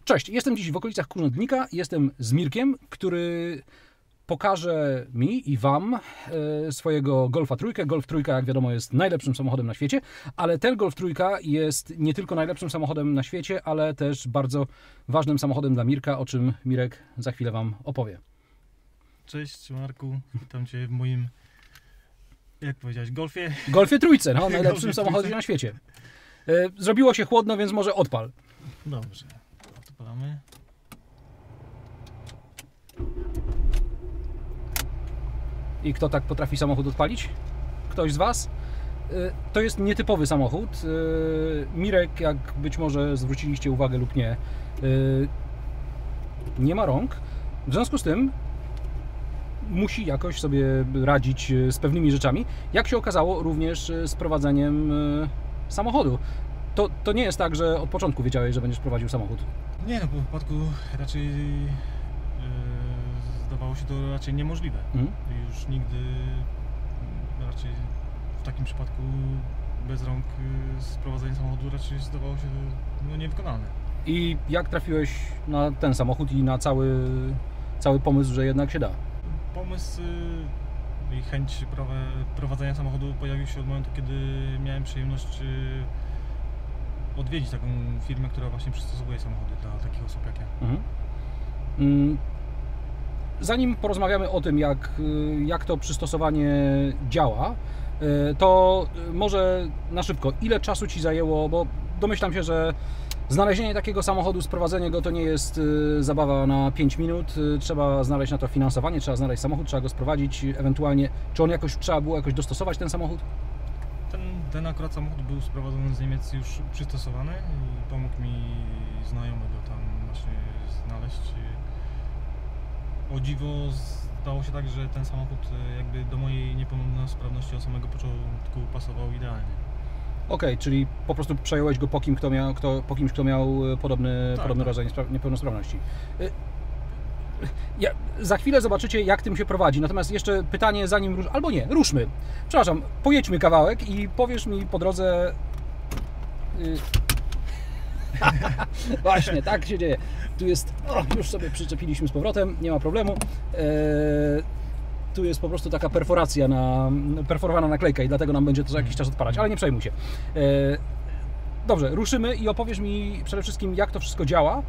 Cześć, jestem dziś w okolicach Kurzędnika, jestem z Mirkiem, który pokaże mi i Wam swojego Golfa trójkę. Golf trójka, jak wiadomo, jest najlepszym samochodem na świecie, ale ten Golf trójka jest nie tylko najlepszym samochodem na świecie, ale też bardzo ważnym samochodem dla Mirka, o czym Mirek za chwilę Wam opowie. Cześć Marku, witam Cię w moim, jak powiedziałeś, Golfie? Golfie trójce, no, najlepszym samochodzie na świecie. Zrobiło się chłodno, więc może odpal. Dobrze, odpalamy. I kto tak potrafi samochód odpalić? Ktoś z Was? To jest nietypowy samochód. Mirek, jak być może zwróciliście uwagę lub nie, nie ma rąk. W związku z tym musi jakoś sobie radzić z pewnymi rzeczami. Jak się okazało, również z prowadzeniem samochodu. To nie jest tak, że od początku wiedziałeś, że będziesz prowadził samochód. Nie no, po wypadku raczej zdawało się to raczej niemożliwe. Już nigdy raczej w takim przypadku bez rąk sprowadzenie samochodu raczej zdawało się niewykonalne. I jak trafiłeś na ten samochód i na cały pomysł, że jednak się da? Pomysł i chęć prowadzenia samochodu pojawił się od momentu, kiedy miałem przyjemność odwiedzić taką firmę, która właśnie przystosowuje samochody dla takich osób jak ja. Zanim porozmawiamy o tym, jak to przystosowanie działa, to może na szybko, ile czasu Ci zajęło, bo domyślam się, że znalezienie takiego samochodu, sprowadzenie go to nie jest zabawa na 5 minut, trzeba znaleźć na to finansowanie, trzeba znaleźć samochód, trzeba go sprowadzić, ewentualnie, czy on trzeba było jakoś dostosować ten samochód? Ten akurat samochód był sprowadzony z Niemiec już przystosowany i pomógł mi znajomy go tam właśnie znaleźć. O dziwo stało się tak, że ten samochód jakby do mojej niepełnosprawności od samego początku pasował idealnie. Okej, czyli po prostu przejąłeś go po kimś, kto miał podobny rodzaj niepełnosprawności. Za chwilę zobaczycie, jak tym się prowadzi. Natomiast jeszcze pytanie, zanim albo nie, ruszmy. Przepraszam, pojedźmy kawałek i powiesz mi po drodze... Właśnie, tak się dzieje. Tu jest... już sobie przyczepiliśmy z powrotem, nie ma problemu. Tu jest po prostu taka perforowana naklejka i dlatego nam będzie to za jakiś czas odpalać, ale nie przejmuj się. Dobrze, ruszymy i opowiesz mi przede wszystkim, jak to wszystko działa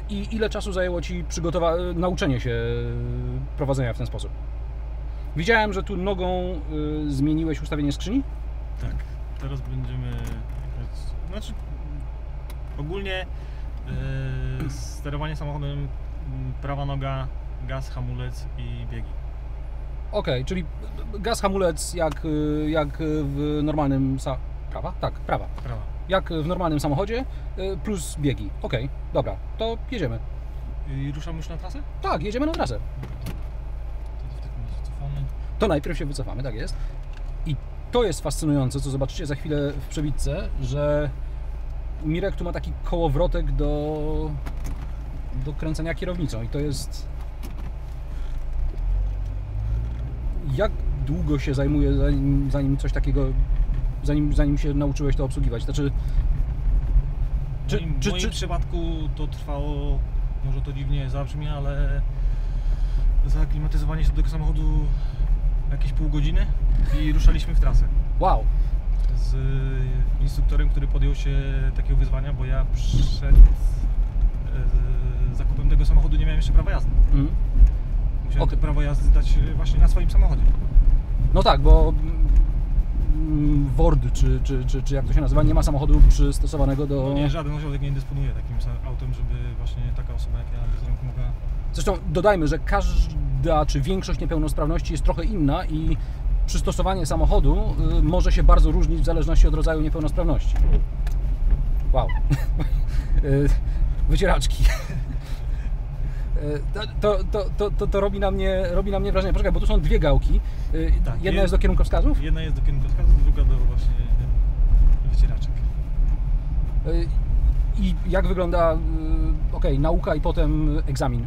i ile czasu zajęło Ci nauczenie się prowadzenia w ten sposób. Widziałem, że tu nogą zmieniłeś ustawienie skrzyni? Tak, teraz będziemy... Znaczy, ogólnie sterowanie samochodem, prawa noga, gaz, hamulec i biegi. Okej, czyli gaz, hamulec jak w normalnym... Prawa? Tak, prawa. Jak w normalnym samochodzie, plus biegi. Okej, dobra, to jedziemy. I ruszamy już na trasę? Tak, jedziemy na trasę. To w takim razie cofamy. To najpierw się wycofamy, tak jest. I to jest fascynujące, co zobaczycie za chwilę w przebitce, że Mirek tu ma taki kołowrotek do kręcenia kierownicą i to jest... Jak długo się zajmuje, zanim coś takiego, zanim się nauczyłeś to obsługiwać? Znaczy, w moim przypadku to trwało, może to dziwnie zabrzmi, ale zaaklimatyzowanie się do tego samochodu jakieś pół godziny i ruszaliśmy w trasę. Wow! Z instruktorem, który podjął się takiego wyzwania, bo ja przed zakupem tego samochodu nie miałem jeszcze prawa jazdy. Musiałem to prawo jazdy zdać właśnie na swoim samochodzie. No tak, bo Ford, czy jak to się nazywa, nie ma samochodu przystosowanego do... No nie, żaden ośrodek nie dysponuje takim autem, żeby właśnie taka osoba jak ja bez rąk mogła... Zresztą dodajmy, że każda czy większość niepełnosprawności jest trochę inna i przystosowanie samochodu może się bardzo różnić w zależności od rodzaju niepełnosprawności. Wow. Wycieraczki. To robi na mnie wrażenie. Poczekaj, bo tu są dwie gałki. Tak, jedna jest do kierunkowskazów? Jedna jest do kierunkowskazów, druga do właśnie wycieraczek. I jak wygląda nauka i potem egzamin?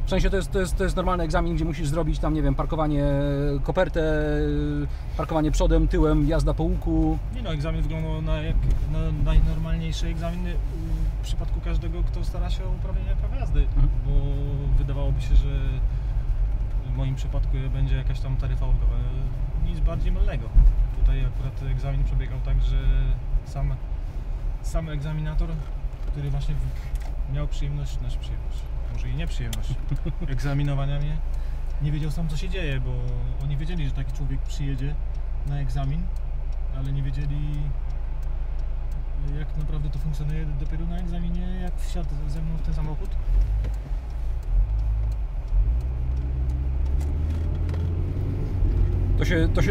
W sensie to jest normalny egzamin, gdzie musisz zrobić tam, nie wiem, parkowanie, kopertę, parkowanie przodem, tyłem, jazda po łuku. Nie no, egzamin wyglądał jak najnormalniejszy egzamin w przypadku każdego, kto stara się o uprawienie prawa jazdy, bo wydawałoby się, że w moim przypadku będzie jakaś tam taryfa ulgowa. Nic bardziej mylnego. Tutaj akurat egzamin przebiegał tak, że sam egzaminator, który właśnie miał przyjemność, może i nieprzyjemność egzaminowania mnie, nie wiedział sam, co się dzieje, bo oni wiedzieli, że taki człowiek przyjedzie na egzamin, ale nie wiedzieli, jak naprawdę to funkcjonuje dopiero na egzaminie, jak wsiadł ze mną w ten samochód.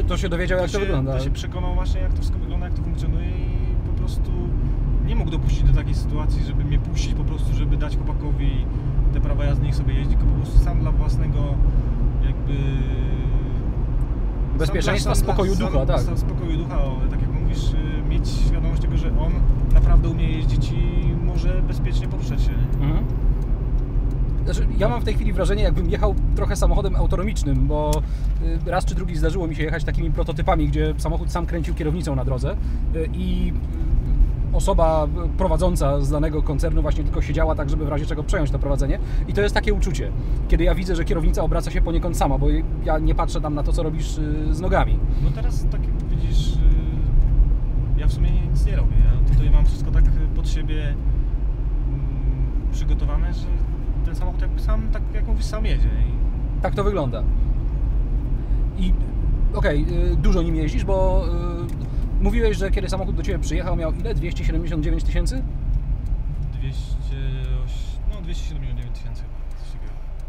To się dowiedział, jak to wygląda. To się przekonał właśnie, jak to wszystko wygląda, jak to funkcjonuje i po prostu nie mógł dopuścić do takiej sytuacji, żeby mnie puścić po prostu, żeby dać chłopakowi te prawa jazdy, niech sobie jeździ, tylko po prostu sam dla własnego jakby... Bezpieczeństwa, spokoju ducha, tak. Spokoju ducha, tak jak mówisz, mieć świadomość tego, że on naprawdę umie jeździć i może bezpiecznie poruszać się. Mhm. Znaczy, ja mam w tej chwili wrażenie, jakbym jechał trochę samochodem autonomicznym, bo raz czy drugi zdarzyło mi się jechać takimi prototypami, gdzie samochód sam kręcił kierownicą na drodze i osoba prowadząca z danego koncernu właśnie tylko siedziała tak, żeby w razie czego przejąć to prowadzenie. I to jest takie uczucie, kiedy ja widzę, że kierownica obraca się poniekąd sama, bo ja nie patrzę tam na to, co robisz z nogami. No teraz, tak jak widzisz, ja w sumie nic nie robię. Ja tutaj mam wszystko tak pod siebie przygotowane, że ten samochód jakby sam, tak jak mówisz, sam jedzie. Tak to wygląda. I okej, dużo nim jeździsz, bo mówiłeś, że kiedy samochód do Ciebie przyjechał, miał ile? 279 tysięcy? 279 tysięcy.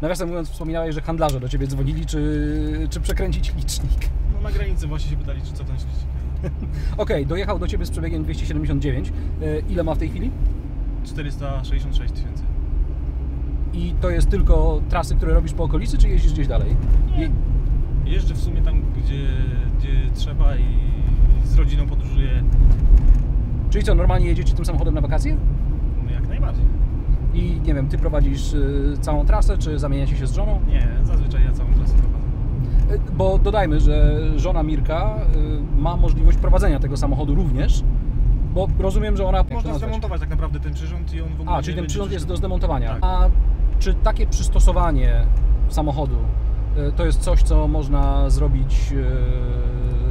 Nawiasem mówiąc, wspominałeś, że handlarze do Ciebie dzwonili, czy przekręcić licznik. No na granicy właśnie się pytali, czy co ten licznik. Okej, dojechał do Ciebie z przebiegiem 279. Ile ma w tej chwili? 466 tysięcy. I to jest tylko trasy, które robisz po okolicy, czy jeździsz gdzieś dalej? Nie. Jeżdżę w sumie tam, gdzie trzeba i z rodziną podróżuję. Czyli co, normalnie jedziecie tym samochodem na wakacje? No jak najbardziej. I nie wiem, Ty prowadzisz całą trasę, czy zamieniacie się z żoną? Nie, zazwyczaj ja całą trasę prowadzę. Bo dodajmy, że żona Mirka ma możliwość prowadzenia tego samochodu również, bo rozumiem, że ona... Można zdemontować tak naprawdę ten przyrząd i on w ogóle... czyli ten przyrząd jest do zdemontowania. Tak. A czy takie przystosowanie samochodu to jest coś, co można zrobić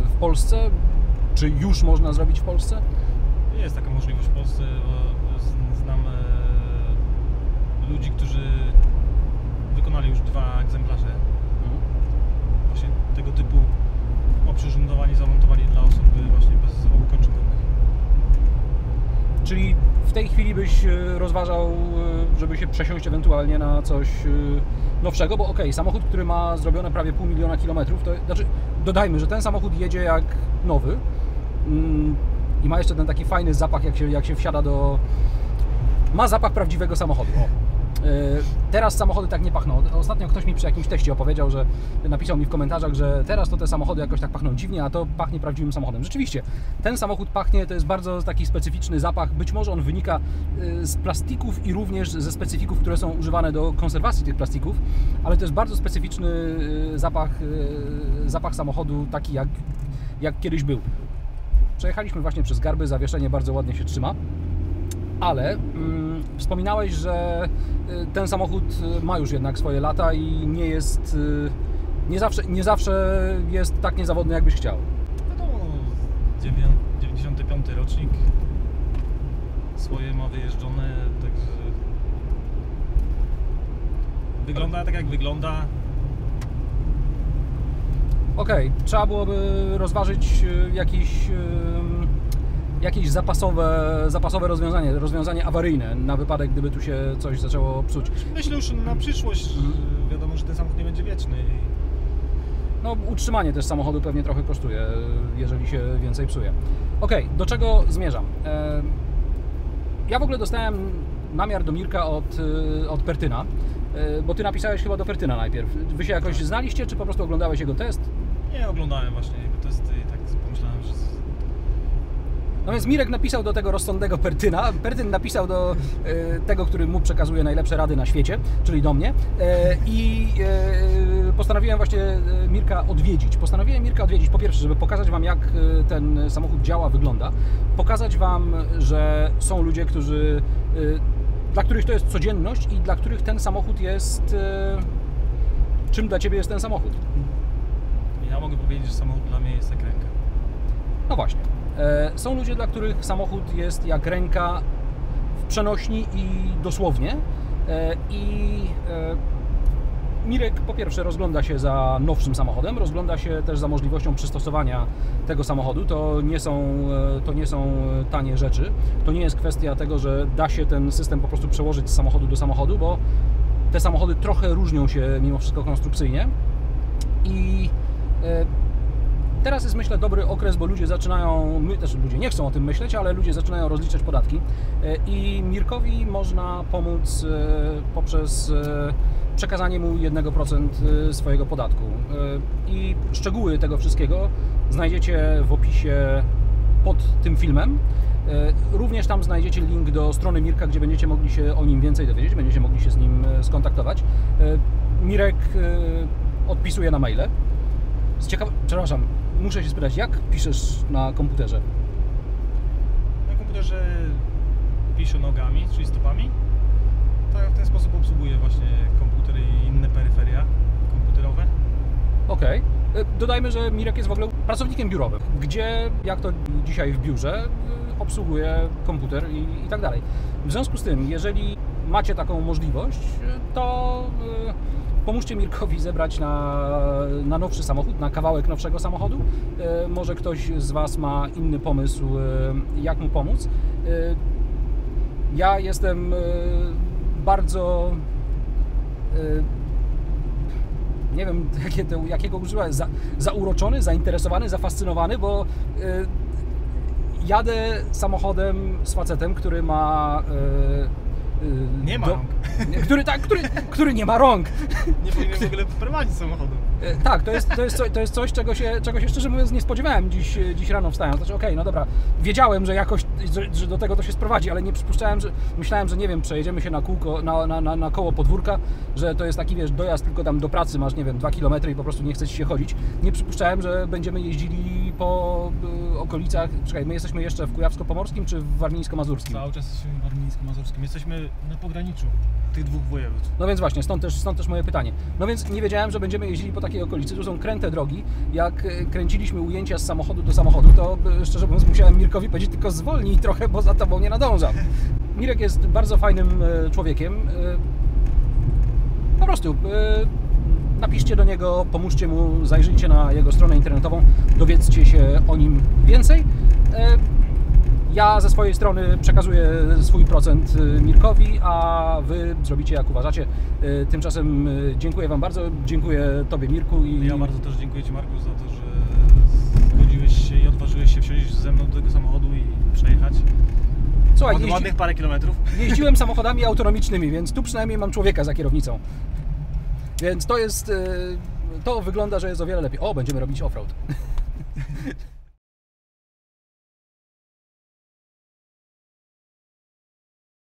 w Polsce? Czy już można zrobić w Polsce? Jest taka możliwość w Polsce. Znam ludzi, którzy wykonali już 2 egzemplarze właśnie tego typu oprzyrządowanie zamontowali dla osób właśnie bez kończyn górnych. Czyli w tej chwili byś rozważał, żeby się przesiąść ewentualnie na coś nowszego, bo okej, samochód, który ma zrobione prawie 500 000 kilometrów, to znaczy dodajmy, że ten samochód jedzie jak nowy i ma jeszcze ten taki fajny zapach, jak się wsiada do... Ma zapach prawdziwego samochodu. Teraz samochody tak nie pachną. Ostatnio ktoś mi przy jakimś teście opowiedział, że napisał mi w komentarzach, że teraz to te samochody jakoś tak pachną dziwnie, a to pachnie prawdziwym samochodem. Rzeczywiście, ten samochód pachnie, to jest bardzo taki specyficzny zapach. Być może on wynika z plastików i również ze specyfików, które są używane do konserwacji tych plastików, ale to jest bardzo specyficzny zapach samochodu, taki jak kiedyś był. Przejechaliśmy właśnie przez Garby, zawieszenie bardzo ładnie się trzyma. Ale wspominałeś, że ten samochód ma już jednak swoje lata i nie jest, nie zawsze jest tak niezawodny, jakbyś chciał. Wiadomo, 95 rocznik, swoje ma wyjeżdżone, także wygląda tak jak wygląda. Okej, trzeba byłoby rozważyć jakieś zapasowe rozwiązanie awaryjne na wypadek, gdyby tu się coś zaczęło psuć. Myślę już na przyszłość, wiadomo, że ten samochód nie będzie wieczny. No, utrzymanie też samochodu pewnie trochę kosztuje, jeżeli się więcej psuje. Okej, do czego zmierzam? Ja w ogóle dostałem namiar do Mirka od Pertyna, bo Ty napisałeś chyba do Pertyna najpierw. Wy się jakoś znaliście, czy po prostu oglądałeś jego test? Nie, oglądałem właśnie jego testy i tak pomyślałem, że... No więc Mirek napisał do tego rozsądnego Pertyna, Pertyn napisał do tego, który mu przekazuje najlepsze rady na świecie, czyli do mnie, i postanowiłem właśnie Mirka odwiedzić. Postanowiłem Mirka odwiedzić po pierwsze, żeby pokazać Wam, jak ten samochód działa, wygląda, pokazać Wam, że są ludzie, którzy dla których to jest codzienność i dla których ten samochód jest... Czym dla Ciebie jest ten samochód? Ja mogę powiedzieć, że samochód dla mnie jest jak ręka. No właśnie. Są ludzie, dla których samochód jest jak ręka w przenośni i dosłownie. Mirek po pierwsze rozgląda się za nowszym samochodem, rozgląda się też za możliwością przystosowania tego samochodu. To nie są tanie rzeczy. To nie jest kwestia tego, że da się ten system po prostu przełożyć z samochodu do samochodu, bo te samochody trochę różnią się mimo wszystko konstrukcyjnie. I teraz jest, myślę, dobry okres, bo ludzie zaczynają, ludzie nie chcą o tym myśleć, ale ludzie zaczynają rozliczać podatki i Mirkowi można pomóc poprzez przekazanie mu 1% swojego podatku. I szczegóły tego wszystkiego znajdziecie w opisie pod tym filmem. Również tam znajdziecie link do strony Mirka, gdzie będziecie mogli się o nim więcej dowiedzieć, będziecie mogli się z nim skontaktować. Mirek odpisuje na maile. Przepraszam, muszę się spytać, jak piszesz na komputerze? Na komputerze piszę nogami, czyli stopami. Tak, w ten sposób obsługuję właśnie komputer i inne peryferia komputerowe. Okej. Dodajmy, że Mirek jest w ogóle pracownikiem biurowym, gdzie, jak to dzisiaj w biurze, obsługuje komputer i tak dalej. W związku z tym, jeżeli macie taką możliwość, to pomóżcie Mirkowi zebrać na nowszy samochód, na kawałek nowszego samochodu. Może ktoś z Was ma inny pomysł, jak mu pomóc. Ja jestem bardzo... nie wiem, jakiego używać, zauroczony, zainteresowany, zafascynowany, bo jadę samochodem z facetem, który ma... nie ma rąk. Który nie ma rąk. Nie powinien w ogóle prowadzić samochodu. Tak, to jest coś, czego się szczerze mówiąc nie spodziewałem dziś rano wstając. Znaczy, okej, no dobra, wiedziałem, że jakoś że do tego to się sprowadzi, ale nie przypuszczałem, myślałem, że nie wiem, przejedziemy się na kółko, na koło podwórka, że to jest taki, wiesz, dojazd tylko tam do pracy, masz, nie wiem, 2 km i po prostu nie chce ci się chodzić. Nie przypuszczałem, że będziemy jeździli po okolicach, czekaj, my jesteśmy jeszcze w Kujawsko-Pomorskim czy w Warmińsko-Mazurskim? Cały czas jesteśmy w Warmińsko-Mazurskim. Jesteśmy na pograniczu tych dwóch województw. No więc właśnie, stąd też moje pytanie. No więc nie wiedziałem, że będziemy jeździli po takiej okolicy, tu są kręte drogi. Jak kręciliśmy ujęcia z samochodu do samochodu, to szczerze mówiąc musiałem Mirkowi powiedzieć, tylko zwolnij trochę, bo za tobą nie nadążam. Mirek jest bardzo fajnym człowiekiem. Po prostu napiszcie do niego, pomóżcie mu, zajrzyjcie na jego stronę internetową, dowiedzcie się o nim więcej. Ja ze swojej strony przekazuję swój procent Mirkowi, a Wy zrobicie jak uważacie. Tymczasem dziękuję Wam bardzo, dziękuję Tobie, Mirku. Ja bardzo też dziękuję Ci, Marku, za to, że zgodziłeś się i odważyłeś się wsiąść ze mną do tego samochodu i przejechać. Słuchaj, ładnych parę kilometrów. Jeździłem samochodami autonomicznymi, więc tu przynajmniej mam człowieka za kierownicą. Więc to wygląda, że jest o wiele lepiej. O, będziemy robić offroad.